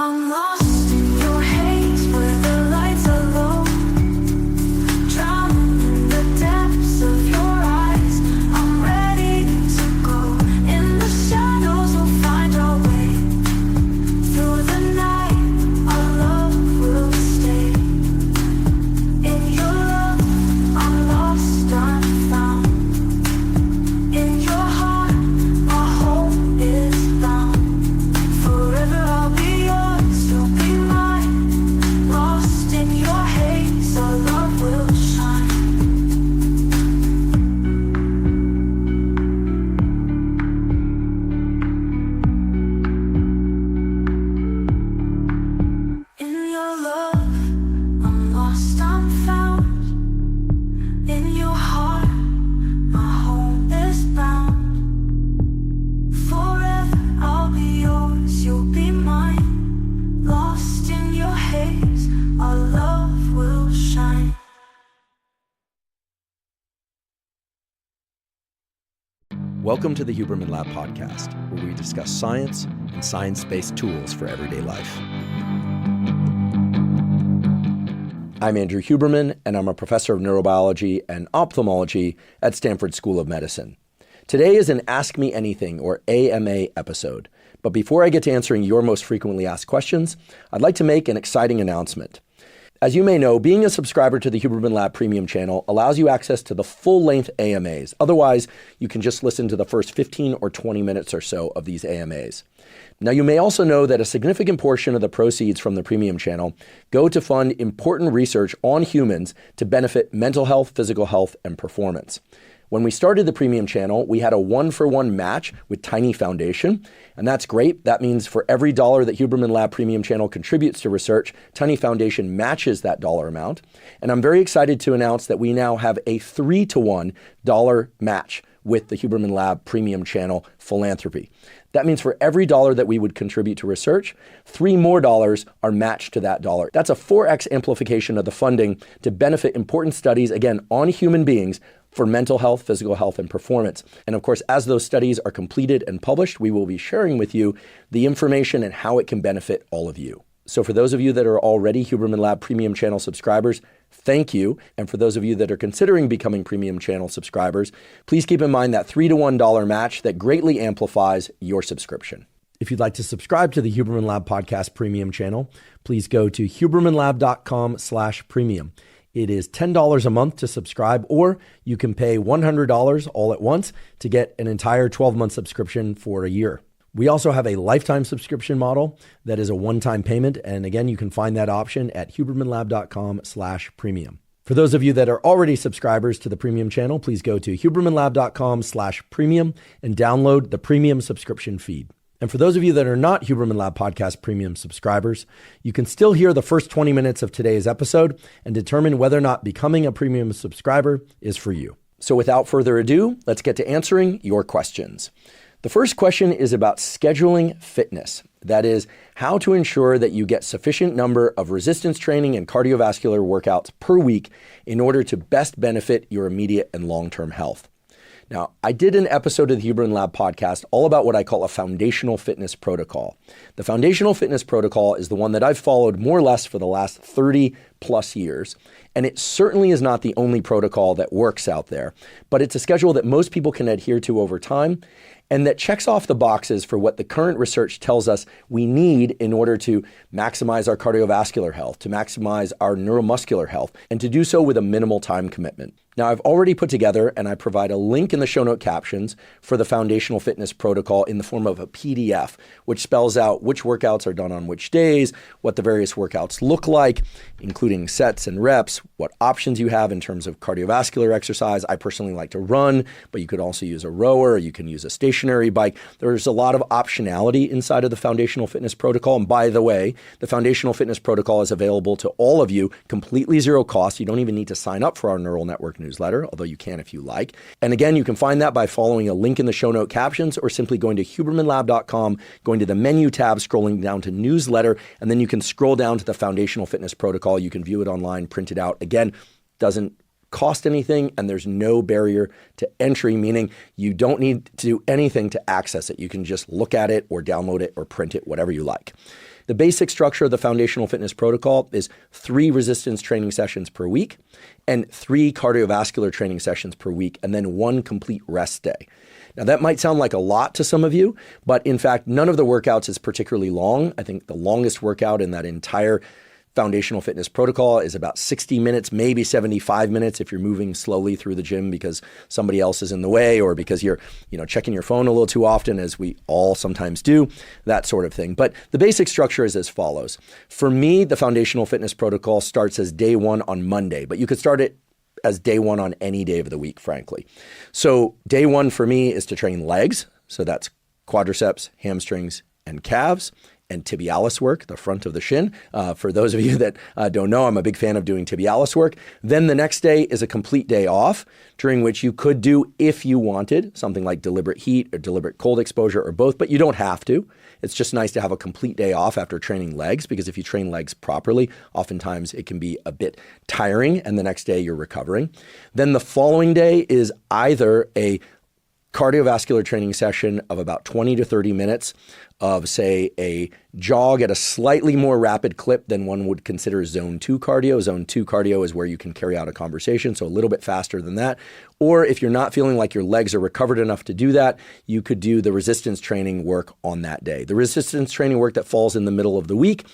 I'm lost in your haze where the lights are low, drowning in the depths of your eyes. I'm ready to go. In the shadows we'll find our way. Through the night our love will stay. In your love I'm lost, I'm found. In your heart my home is bound. Forever I'll be yours, you'll be mine. Lost in your haze, our love will shine. In your love, I'm lost, I'm found. In your heart, my home is bound. Forever I'll be yours, you'll be mine. Lost in your haze, our love will shine. Welcome to the Huberman Lab podcast, where we discuss science and science-based tools for everyday life. I'm Andrew Huberman, and I'm a professor of neurobiology and ophthalmology at Stanford School of Medicine. Today is an Ask Me Anything, or AMA, episode. But before I get to answering your most frequently asked questions, I'd like to make an exciting announcement. As you may know, being a subscriber to the Huberman Lab Premium channel allows you access to the full-length AMAs. Otherwise, you can just listen to the first 15 or 20 minutes or so of these AMAs. Now, you may also know that a significant portion of the proceeds from the Premium channel go to fund important research on humans to benefit mental health, physical health, and performance. When we started the Premium channel, we had a 1-for-1 match with Tiny Foundation, and that's great. That means for every dollar that Huberman Lab Premium channel contributes to research, Tiny Foundation matches that dollar amount. And I'm very excited to announce that we now have a 3-to-1 dollar match with the Huberman Lab Premium channel philanthropy. That means for every dollar that we would contribute to research, 3 more dollars are matched to that dollar. That's a 4x amplification of the funding to benefit important studies, again, on human beings for mental health, physical health, and performance. And of course, as those studies are completed and published, we will be sharing with you the information and how it can benefit all of you. So for those of you that are already Huberman Lab Premium channel subscribers, thank you. And for those of you that are considering becoming Premium channel subscribers, please keep in mind that 3-to-1 dollar match that greatly amplifies your subscription. If you'd like to subscribe to the Huberman Lab Podcast Premium channel, please go to hubermanlab.com/premium. It is $10 a month to subscribe, or you can pay $100 all at once to get an entire 12-month subscription for a year. We also have a lifetime subscription model that is a one-time payment. And again, you can find that option at hubermanlab.com/premium. For those of you that are already subscribers to the Premium channel, please go to hubermanlab.com/premium and download the Premium subscription feed. And for those of you that are not Huberman Lab Podcast Premium subscribers, you can still hear the first 20 minutes of today's episode and determine whether or not becoming a Premium subscriber is for you. So without further ado, let's get to answering your questions. The first question is about scheduling fitness. That is, how to ensure that you get sufficient number of resistance training and cardiovascular workouts per week in order to best benefit your immediate and long-term health. Now, I did an episode of the Huberman Lab podcast all about what I call a foundational fitness protocol. The foundational fitness protocol is the one that I've followed more or less for the last 30 plus years. And it certainly is not the only protocol that works out there, but it's a schedule that most people can adhere to over time and that checks off the boxes for what the current research tells us we need in order to maximize our cardiovascular health, to maximize our neuromuscular health, and to do so with a minimal time commitment. Now, I've already put together, and I provide a link in the show note captions for the foundational fitness protocol in the form of a PDF, which spells out which workouts are done on which days, what the various workouts look like, including sets and reps, what options you have in terms of cardiovascular exercise. I personally like to run, but you could also use a rower, you can use a stationary bike. There's a lot of optionality inside of the foundational fitness protocol. And by the way, the foundational fitness protocol is available to all of you, completely zero cost. You don't even need to sign up for our Neural Network newsletter, although you can if you like. And again, you can find that by following a link in the show note captions or simply going to hubermanlab.com, going to the menu tab, scrolling down to newsletter, and then you can scroll down to the foundational fitness protocol. You can view it online, print it out. Again, doesn't cost anything and there's no barrier to entry, meaning you don't need to do anything to access it. You can just look at it or download it or print it, whatever you like. The basic structure of the foundational fitness protocol is 3 resistance training sessions per week and 3 cardiovascular training sessions per week, and then 1 complete rest day. Now, that might sound like a lot to some of you, but in fact, none of the workouts is particularly long. I think the longest workout in that entire foundational fitness protocol is about 60 minutes, maybe 75 minutes if you're moving slowly through the gym because somebody else is in the way or because you're, checking your phone a little too often, as we all sometimes do, that sort of thing. But the basic structure is as follows. For me, the foundational fitness protocol starts as day 1 on Monday, but you could start it as day 1 on any day of the week, frankly. So day 1 for me is to train legs. So that's quadriceps, hamstrings, and calves, and tibialis work, the front of the shin. For those of you that don't know, I'm a big fan of doing tibialis work. Then the next day is a complete day off, during which you could do, if you wanted, something like deliberate heat or deliberate cold exposure or both, but you don't have to. It's just nice to have a complete day off after training legs, because if you train legs properly, oftentimes it can be a bit tiring, and the next day you're recovering. Then the following day is either a cardiovascular training session of about 20 to 30 minutes of, say, a jog at a slightly more rapid clip than one would consider zone 2 cardio. Zone 2 cardio is where you can carry out a conversation, so a little bit faster than that. Or if you're not feeling like your legs are recovered enough to do that, you could do the resistance training work on that day. The resistance training work that falls in the middle of the week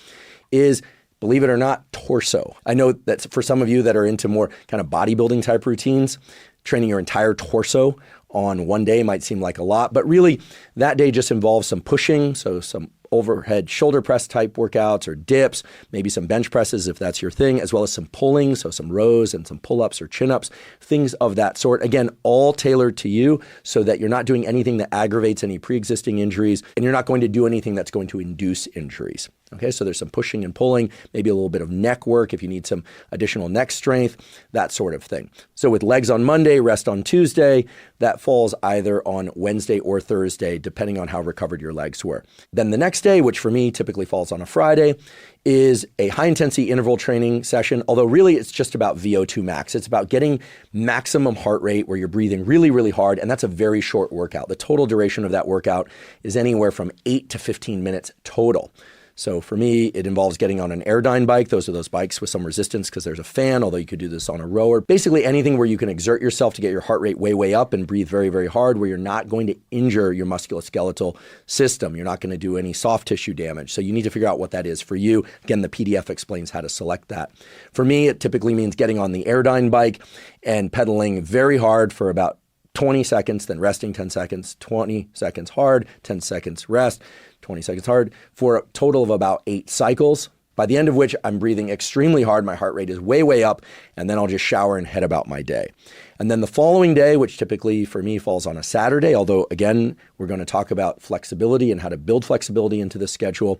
is, believe it or not, torso. I know that for some of you that are into more kind of bodybuilding type routines, training your entire torso on one day might seem like a lot, but really that day just involves some pushing, so some overhead shoulder press type workouts or dips, maybe some bench presses if that's your thing, as well as some pulling, so some rows and some pull-ups or chin-ups, things of that sort. Again, all tailored to you so that you're not doing anything that aggravates any pre-existing injuries, and you're not going to do anything that's going to induce injuries. Okay, so there's some pushing and pulling, maybe a little bit of neck work if you need some additional neck strength, that sort of thing. So with legs on Monday, rest on Tuesday, that falls either on Wednesday or Thursday, depending on how recovered your legs were. Then the next day, which for me typically falls on a Friday, is a high-intensity interval training session, although really it's just about VO2 max. It's about getting maximum heart rate where you're breathing really, really hard, and that's a very short workout. The total duration of that workout is anywhere from 8 to 15 minutes total. So for me, it involves getting on an Airdyne bike. Those are those bikes with some resistance because there's a fan, although you could do this on a rower. Basically anything where you can exert yourself to get your heart rate way, way up and breathe very, very hard, where you're not going to injure your musculoskeletal system. You're not going to do any soft tissue damage. So you need to figure out what that is for you. Again, the PDF explains how to select that. For me, it typically means getting on the Airdyne bike and pedaling very hard for about 20 seconds, then resting 10 seconds, 20 seconds hard, 10 seconds rest, 20 seconds hard, for a total of about 8 cycles, by the end of which I'm breathing extremely hard. My heart rate is way, way up, and then I'll just shower and head about my day. And then the following day, which typically for me falls on a Saturday, although again, we're going to talk about flexibility and how to build flexibility into the schedule.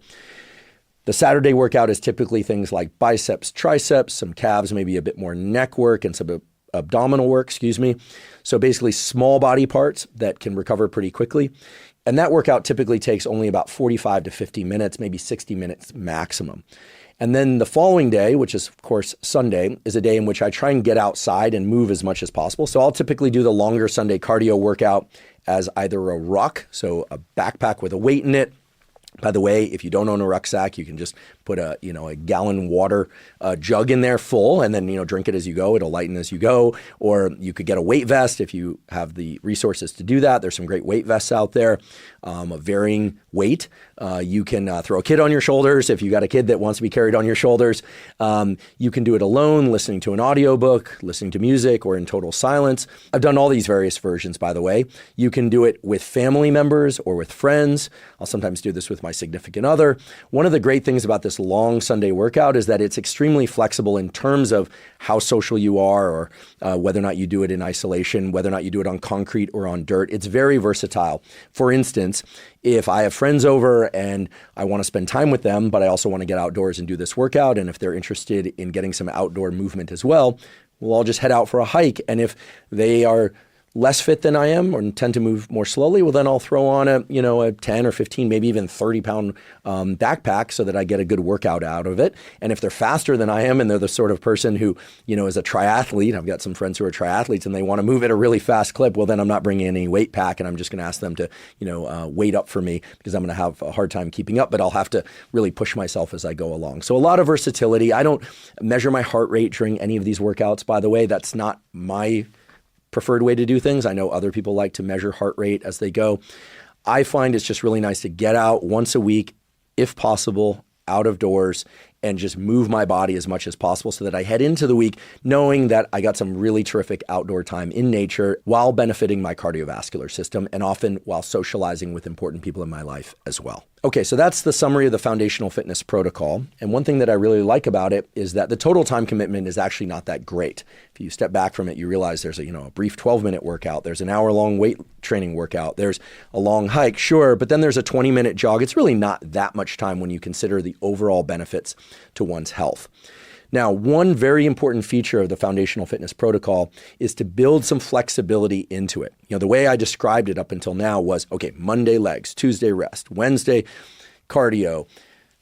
The Saturday workout is typically things like biceps, triceps, some calves, maybe a bit more neck work, and some abdominal work, So basically small body parts that can recover pretty quickly. And that workout typically takes only about 45 to 50 minutes, maybe 60 minutes maximum. And then the following day, which is of course Sunday, is a day in which I try and get outside and move as much as possible. So I'll typically do the longer Sunday cardio workout as either a ruck, so a backpack with a weight in it. By the way, if you don't own a rucksack, you can just put a gallon water jug in there full and then, drink it as you go. It'll lighten as you go. Or you could get a weight vest if you have the resources to do that. There's some great weight vests out there of varying weight. You can throw a kid on your shoulders if you got a kid that wants to be carried on your shoulders. You can do it alone, listening to an audiobook, listening to music, or in total silence. I've done all these various versions, by the way. You can do it with family members or with friends. I'll sometimes do this with my significant other. One of the great things about this long Sunday workout is that it's extremely flexible in terms of how social you are, or whether or not you do it in isolation, whether or not you do it on concrete or on dirt. It's very versatile. For instance, if I have friends over and I want to spend time with them, but I also want to get outdoors and do this workout, and if they're interested in getting some outdoor movement as well, we'll all just head out for a hike. And if they are less fit than I am or tend to move more slowly, well, then I'll throw on a 10 or 15, maybe even 30 pound backpack so that I get a good workout out of it. And if they're faster than I am and they're the sort of person who, is a triathlete, I've got some friends who are triathletes and they want to move at a really fast clip, well, then I'm not bringing any weight pack and I'm just going to ask them to, weight up for me because I'm going to have a hard time keeping up, but I'll have to really push myself as I go along. So a lot of versatility. I don't measure my heart rate during any of these workouts, by the way. That's not my preferred way to do things. I know other people like to measure heart rate as they go. I find it's just really nice to get out once a week, if possible, out of doors and just move my body as much as possible so that I head into the week knowing that I got some really terrific outdoor time in nature while benefiting my cardiovascular system and often while socializing with important people in my life as well. Okay, so that's the summary of the foundational fitness protocol. And one thing that I really like about it is that the total time commitment is actually not that great. If you step back from it, you realize there's a brief 12-minute workout, there's an hour-long weight training workout, there's a long hike, sure, but then there's a 20-minute jog. It's really not that much time when you consider the overall benefits to one's health. Now, one very important feature of the foundational fitness protocol is to build some flexibility into it. The way I described it up until now was, okay, Monday legs, Tuesday rest, Wednesday cardio,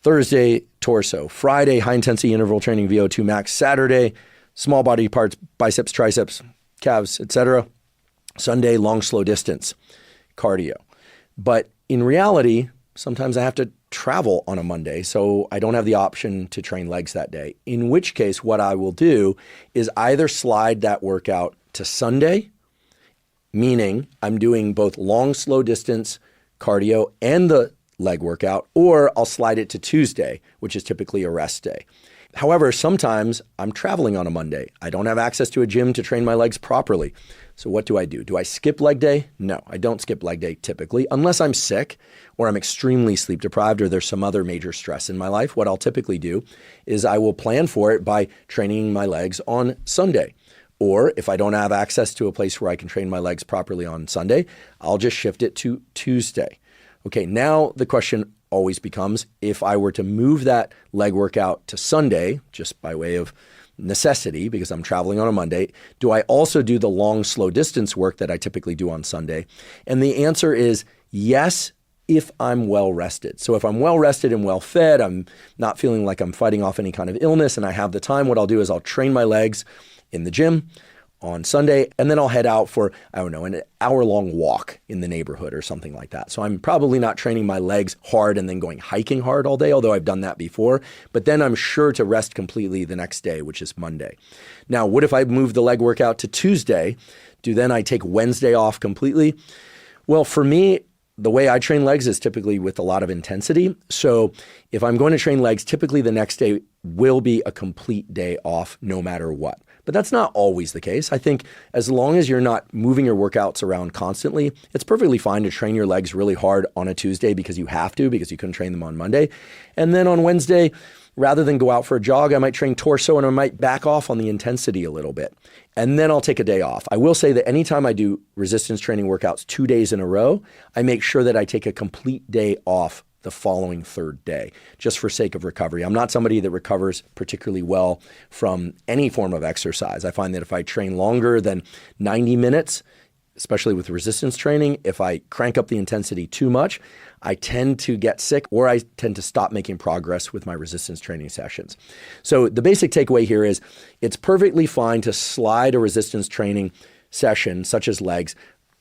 Thursday torso, Friday high intensity interval training VO2 max, Saturday small body parts, biceps, triceps, calves, etc. Sunday long slow distance cardio. But in reality, sometimes I have to travel on a Monday, so I don't have the option to train legs that day. In which case, what I will do is either slide that workout to Sunday, meaning I'm doing both long, slow distance cardio and the leg workout, or I'll slide it to Tuesday, which is typically a rest day. However, sometimes I'm traveling on a Monday. I don't have access to a gym to train my legs properly. So what do? Do I skip leg day? No, I don't skip leg day typically, unless I'm sick or I'm extremely sleep deprived or there's some other major stress in my life. What I'll typically do is I will plan for it by training my legs on Sunday. Or if I don't have access to a place where I can train my legs properly on Sunday, I'll just shift it to Tuesday. Okay, now the question always becomes, if I were to move that leg workout to Sunday, just by way of necessity, because I'm traveling on a Monday, do I also do the long, slow distance work that I typically do on Sunday? And the answer is yes, if I'm well rested. So if I'm well rested and well fed, I'm not feeling like I'm fighting off any kind of illness and I have the time, what I'll do is I'll train my legs in the gym on Sunday, and then I'll head out for, an hour-long walk in the neighborhood or something like that. So I'm probably not training my legs hard and then going hiking hard all day, although I've done that before. But then I'm sure to rest completely the next day, which is Monday. Now, what if I move the leg workout to Tuesday? Do then I take Wednesday off completely? Well, for me, the way I train legs is typically with a lot of intensity. So if I'm going to train legs, typically the next day will be a complete day off no matter what. But that's not always the case. I think as long as you're not moving your workouts around constantly, it's perfectly fine to train your legs really hard on a Tuesday because you have to, because you couldn't train them on Monday. And then on Wednesday, rather than go out for a jog, I might train torso and I might back off on the intensity a little bit. And then I'll take a day off. I will say that anytime I do resistance training workouts 2 days in a row, I make sure that I take a complete day off the following third day, just for sake of recovery. I'm not somebody that recovers particularly well from any form of exercise. I find that if I train longer than 90 minutes, especially with resistance training, if I crank up the intensity too much, I tend to get sick or I tend to stop making progress with my resistance training sessions. So the basic takeaway here is it's perfectly fine to slide a resistance training session, such as legs,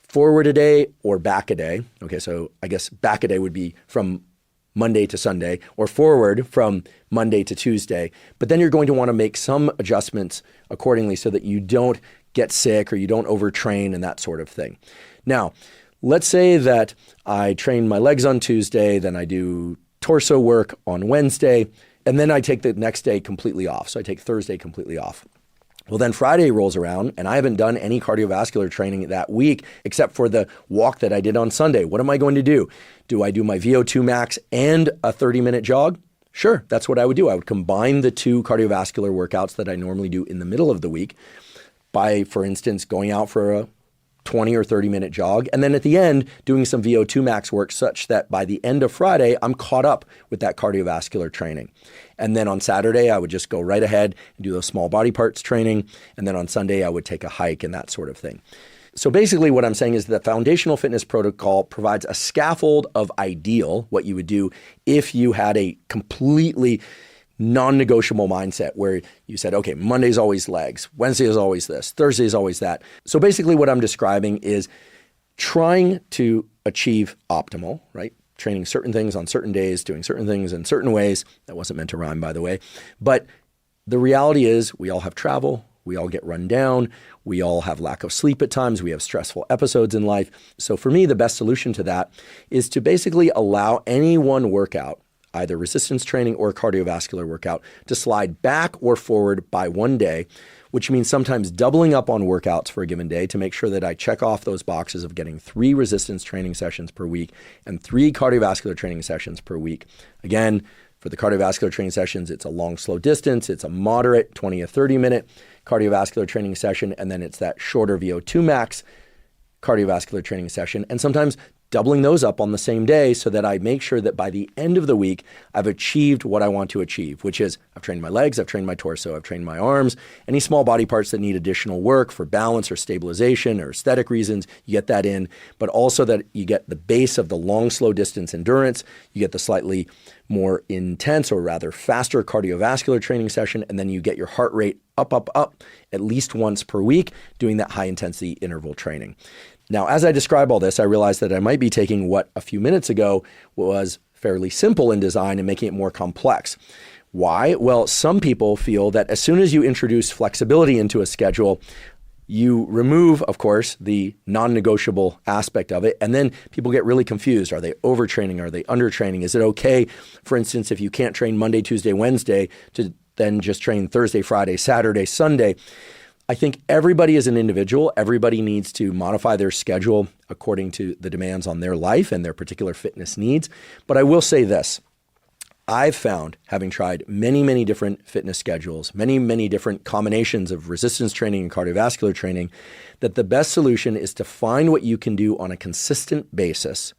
forward a day or back a day. Okay, so I guess back a day would be from Monday to Sunday, or forward from Monday to Tuesday. But then you're going to want to make some adjustments accordingly so that you don't get sick or you don't overtrain and that sort of thing. Now, let's say that I train my legs on Tuesday, then I do torso work on Wednesday, and then I take the next day completely off. So I take Thursday completely off. Well, then Friday rolls around and I haven't done any cardiovascular training that week except for the walk that I did on Sunday. What am I going to do? Do I do my VO2 max and a 30-minute jog? Sure, that's what I would do. I would combine the two cardiovascular workouts that I normally do in the middle of the week by, for instance, going out for a 20 or 30-minute jog, and then at the end, doing some VO2 max work such that by the end of Friday, I'm caught up with that cardiovascular training. And then on Saturday, I would just go right ahead and do those small body parts training. And then on Sunday, I would take a hike and that sort of thing. So basically what I'm saying is that foundational fitness protocol provides a scaffold of ideal, what you would do if you had a completely non-negotiable mindset where you said, okay, Monday's always legs, Wednesday is always this, Thursday is always that. So basically what I'm describing is trying to achieve optimal, right? Training certain things on certain days, doing certain things in certain ways. That wasn't meant to rhyme, by the way. But the reality is we all have travel. We all get run down. We all have lack of sleep at times. We have stressful episodes in life. So for me, the best solution to that is to basically allow any one workout, either resistance training or cardiovascular workout, to slide back or forward by one day, which means sometimes doubling up on workouts for a given day to make sure that I check off those boxes of getting 3 resistance training sessions per week and 3 cardiovascular training sessions per week. Again, for the cardiovascular training sessions, it's a long, slow distance. It's a moderate 20 or 30 minute cardiovascular training session. And then it's that shorter VO2 max cardiovascular training session. And sometimes doubling those up on the same day so that I make sure that by the end of the week, I've achieved what I want to achieve, which is I've trained my legs, I've trained my torso, I've trained my arms, any small body parts that need additional work for balance or stabilization or aesthetic reasons, you get that in, but also that you get the base of the long, slow distance endurance, you get the slightly more intense or rather faster cardiovascular training session, and then you get your heart rate up at least once per week doing that high intensity interval training. Now, as I describe all this, I realized that I might be taking what a few minutes ago was fairly simple in design and making it more complex. Why? Well, some people feel that as soon as you introduce flexibility into a schedule, you remove, of course, the non-negotiable aspect of it, and then people get really confused. Are they overtraining? Are they undertraining? Is it okay, for instance, if you can't train Monday, Tuesday, Wednesday, to then just train Thursday, Friday, Saturday, Sunday? I think everybody is an individual. Everybody needs to modify their schedule according to the demands on their life and their particular fitness needs. But I will say this. I've found, having tried many, many different fitness schedules, many, many different combinations of resistance training and cardiovascular training, that the best solution is to find what you can do on a consistent basis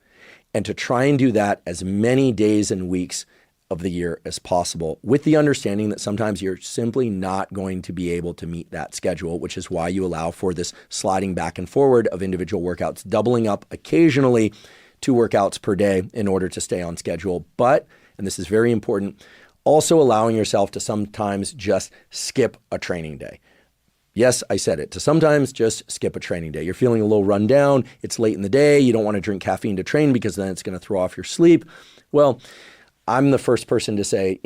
and to try and do that as many days and weeks of the year as possible, with the understanding that sometimes you're simply not going to be able to meet that schedule, which is why you allow for this sliding back and forward of individual workouts, doubling up occasionally 2 workouts per day in order to stay on schedule. But, and this is very important, also allowing yourself to sometimes just skip a training day. Yes, I said it, to sometimes just skip a training day. You're feeling a little run down, it's late in the day, you don't want to drink caffeine to train because then it's going to throw off your sleep. Well, I'm the first person to say,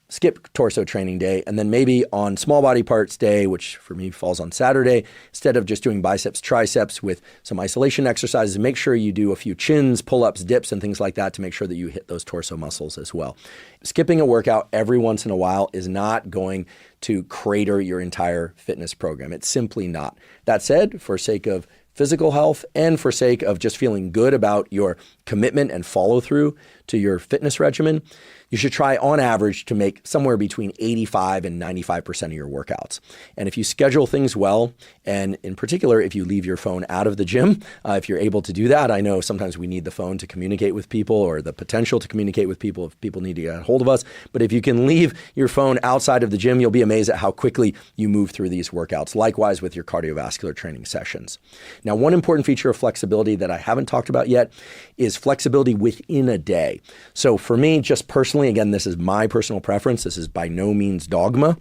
skip torso training day, and then maybe on small body parts day, which for me falls on Saturday, instead of just doing biceps, triceps with some isolation exercises, make sure you do a few chins, pull-ups, dips, and things like that to make sure that you hit those torso muscles as well. Skipping a workout every once in a while is not going to crater your entire fitness program. It's simply not. That said, for sake of physical health and for sake of just feeling good about your commitment and follow through to your fitness regimen, you should try on average to make somewhere between 85 and 95% of your workouts. And if you schedule things well, and in particular, if you leave your phone out of the gym, if you're able to do that, I know sometimes we need the phone to communicate with people or the potential to communicate with people if people need to get a hold of us. But if you can leave your phone outside of the gym, you'll be amazed at how quickly you move through these workouts. Likewise with your cardiovascular training sessions. Now, one important feature of flexibility that I haven't talked about yet is flexibility within a day. So for me, just personally, again, this is my personal preference. This is by no means dogma.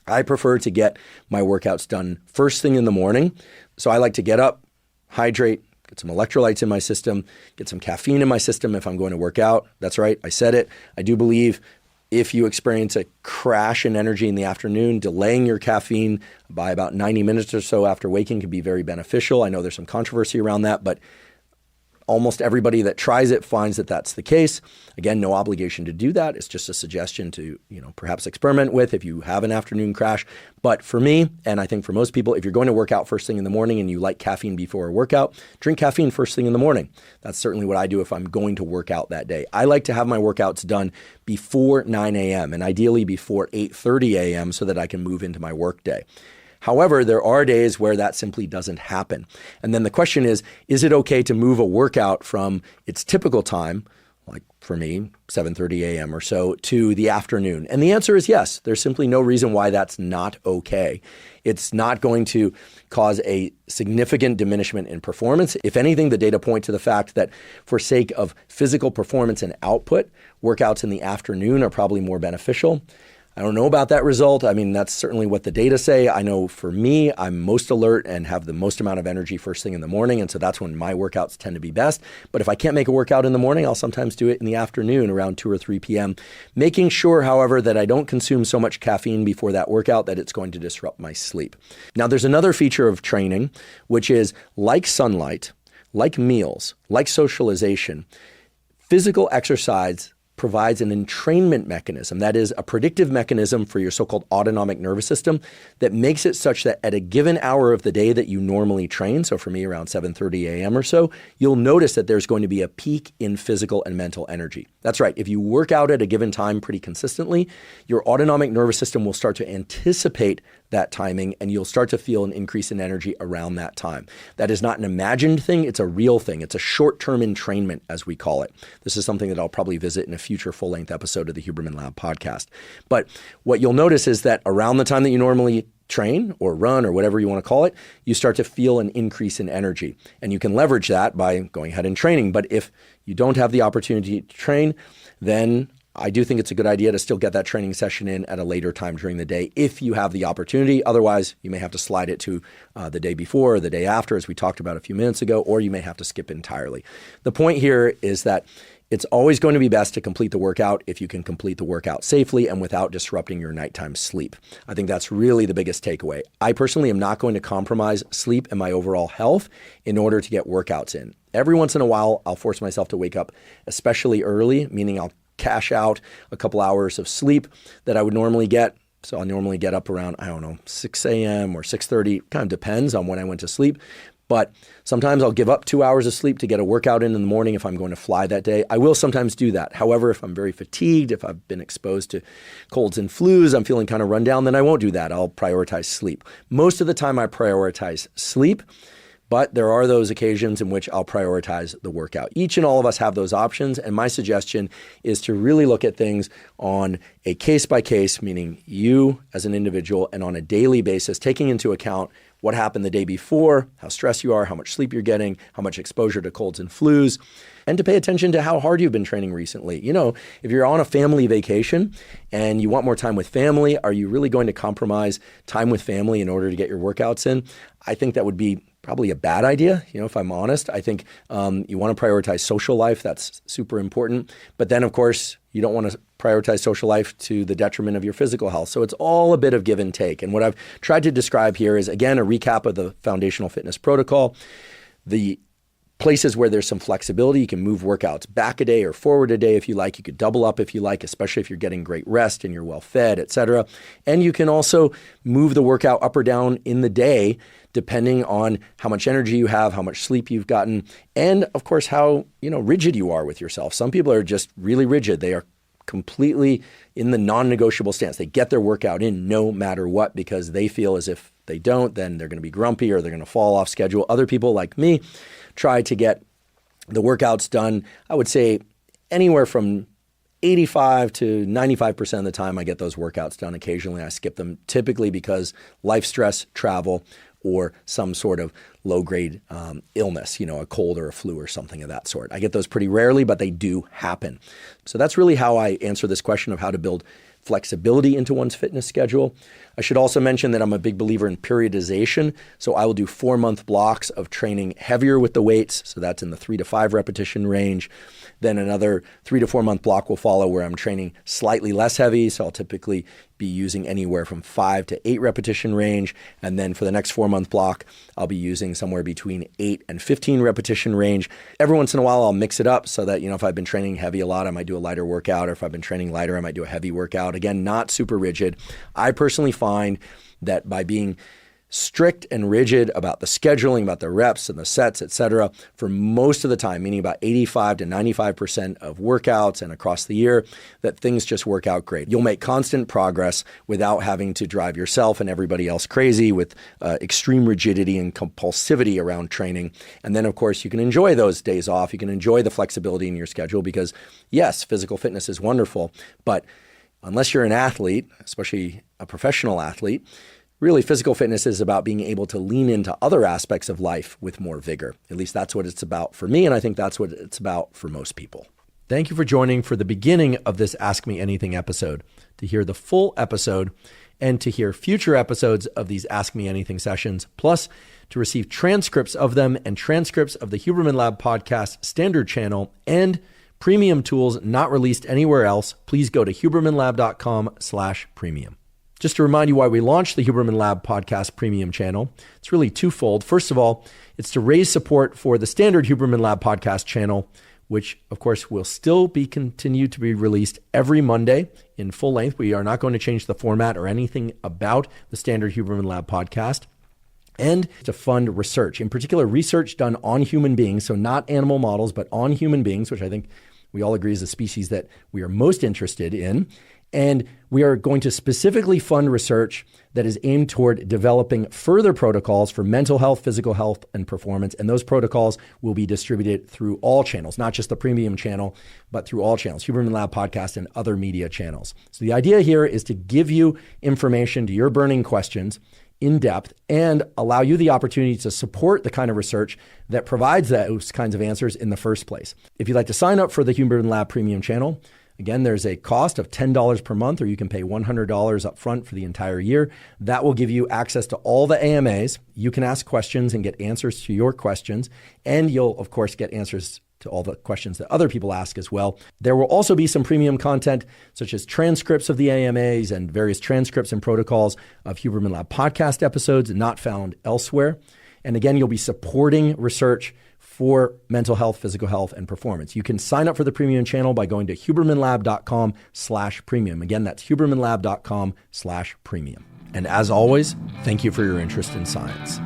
I prefer to get my workouts done first thing in the morning. So I like to get up, hydrate, get some electrolytes in my system, get some caffeine in my system if I'm going to work out. That's right, I said it. I do believe if you experience a crash in energy in the afternoon, delaying your caffeine by about 90 minutes or so after waking can be very beneficial. I know there's some controversy around that, but almost everybody that tries it finds that that's the case. Again, no obligation to do that. It's just a suggestion to, perhaps experiment with if you have an afternoon crash. But for me, and I think for most people, if you're going to work out first thing in the morning and you like caffeine before a workout, drink caffeine first thing in the morning. That's certainly what I do if I'm going to work out that day. I like to have my workouts done before 9 a.m. and ideally before 8:30 a.m. so that I can move into my work day. However, there are days where that simply doesn't happen. And then the question is it okay to move a workout from its typical time, like for me, 7:30 a.m. or so, to the afternoon? And the answer is yes. There's simply no reason why that's not okay. It's not going to cause a significant diminishment in performance. If anything, the data point to the fact that for sake of physical performance and output, workouts in the afternoon are probably more beneficial. I don't know about that result. I mean, that's certainly what the data say. I know for me, I'm most alert and have the most amount of energy first thing in the morning. And so that's when my workouts tend to be best. But if I can't make a workout in the morning, I'll sometimes do it in the afternoon around 2 or 3 p.m., making sure, however, that I don't consume so much caffeine before that workout that it's going to disrupt my sleep. Now, there's another feature of training, which is like sunlight, like meals, like socialization, physical exercise provides an entrainment mechanism, that is a predictive mechanism for your so-called autonomic nervous system that makes it such that at a given hour of the day that you normally train, so for me around 7:30 a.m. or so, you'll notice that there's going to be a peak in physical and mental energy. That's right. If you work out at a given time pretty consistently, your autonomic nervous system will start to anticipate that timing, and you'll start to feel an increase in energy around that time. That is not an imagined thing. It's a real thing. It's a short-term entrainment, as we call it. This is something that I'll probably visit in a future full-length episode of the Huberman Lab podcast. But what you'll notice is that around the time that you normally train or run or whatever you want to call it, you start to feel an increase in energy. And you can leverage that by going ahead and training. But if you don't have the opportunity to train, then I do think it's a good idea to still get that training session in at a later time during the day if you have the opportunity. Otherwise, you may have to slide it to the day before or the day after, as we talked about a few minutes ago, or you may have to skip entirely. The point here is that it's always going to be best to complete the workout if you can complete the workout safely and without disrupting your nighttime sleep. I think that's really the biggest takeaway. I personally am not going to compromise sleep and my overall health in order to get workouts in. Every once in a while, I'll force myself to wake up especially early, meaning I'll cash out a couple hours of sleep that I would normally get. So I'll normally get up around, 6 a.m. or 6:30. Kind of depends on when I went to sleep. But sometimes I'll give up 2 hours of sleep to get a workout in the morning if I'm going to fly that day. I will sometimes do that. However, if I'm very fatigued, if I've been exposed to colds and flus, I'm feeling kind of run down, then I won't do that. I'll prioritize sleep. Most of the time I prioritize sleep, but there are those occasions in which I'll prioritize the workout. Each and all of us have those options, and my suggestion is to really look at things on a case-by-case, meaning you as an individual, and on a daily basis, taking into account what happened the day before, how stressed you are, how much sleep you're getting, how much exposure to colds and flus, and to pay attention to how hard you've been training recently. You know, if you're on a family vacation and you want more time with family, are you really going to compromise time with family in order to get your workouts in? I think that would be probably a bad idea, if I'm honest. I think you want to prioritize social life. That's super important. But then, of course, you don't want to prioritize social life to the detriment of your physical health. So it's all a bit of give and take. And what I've tried to describe here is, again, a recap of the foundational fitness protocol. The places where there's some flexibility, you can move workouts back a day or forward a day if you like. You could double up if you like, especially if you're getting great rest and you're well fed, etc. And you can also move the workout up or down in the day depending on how much energy you have, how much sleep you've gotten, and of course how rigid you are with yourself. Some people are just really rigid. They are completely in the non-negotiable stance. They get their workout in no matter what because they feel as if they don't, then they're going to be grumpy or they're going to fall off schedule. Other people like me try to get the workouts done, I would say anywhere from 85 to 95% of the time I get those workouts done. Occasionally I skip them, typically because life stress, travel, or some sort of low-grade illness, a cold or a flu or something of that sort. I get those pretty rarely, but they do happen. So that's really how I answer this question of how to build flexibility into one's fitness schedule. I should also mention that I'm a big believer in periodization. So I will do 4-month blocks of training heavier with the weights. So that's in the 3 to 5 repetition range. Then another 3 to 4 month block will follow where I'm training slightly less heavy. So I'll typically be using anywhere from 5 to 8 repetition range. And then for the next 4-month block, I'll be using somewhere between 8 and 15 repetition range. Every once in a while, I'll mix it up so that, if I've been training heavy a lot, I might do a lighter workout. Or if I've been training lighter, I might do a heavy workout. Again, not super rigid. I personally find that by being strict and rigid about the scheduling, about the reps and the sets, etc., for most of the time, meaning about 85 to 95% of workouts and across the year, that things just work out great. You'll make constant progress without having to drive yourself and everybody else crazy with extreme rigidity and compulsivity around training. And then, of course, you can enjoy those days off. You can enjoy the flexibility in your schedule because, yes, physical fitness is wonderful, but unless you're an athlete, especially a professional athlete, really, physical fitness is about being able to lean into other aspects of life with more vigor. At least that's what it's about for me, and I think that's what it's about for most people. Thank you for joining for the beginning of this Ask Me Anything episode. To hear the full episode and to hear future episodes of these Ask Me Anything sessions, plus to receive transcripts of them and transcripts of the Huberman Lab podcast standard channel and premium tools not released anywhere else, please go to hubermanlab.com/premium. Just to remind you why we launched the Huberman Lab podcast premium channel, it's really twofold. First of all, it's to raise support for the standard Huberman Lab podcast channel, which of course will still be continued to be released every Monday in full length. We are not going to change the format or anything about the standard Huberman Lab podcast. And to fund research, in particular research done on human beings, so not animal models, but on human beings, which I think we all agree is the species that we are most interested in. And we are going to specifically fund research that is aimed toward developing further protocols for mental health, physical health, and performance. And those protocols will be distributed through all channels, not just the premium channel, but through all channels, Huberman Lab podcast and other media channels. So the idea here is to give you information to your burning questions in depth and allow you the opportunity to support the kind of research that provides those kinds of answers in the first place. If you'd like to sign up for the Huberman Lab premium channel, again, there's a cost of $10 per month, or you can pay $100 up front for the entire year. That will give you access to all the AMAs. You can ask questions and get answers to your questions, and you'll, of course, get answers to all the questions that other people ask as well. There will also be some premium content, such as transcripts of the AMAs and various transcripts and protocols of Huberman Lab podcast episodes not found elsewhere. And again, you'll be supporting research for mental health, physical health, and performance. You can sign up for the premium channel by going to hubermanlab.com/premium. Again, that's hubermanlab.com/premium. And as always, thank you for your interest in science.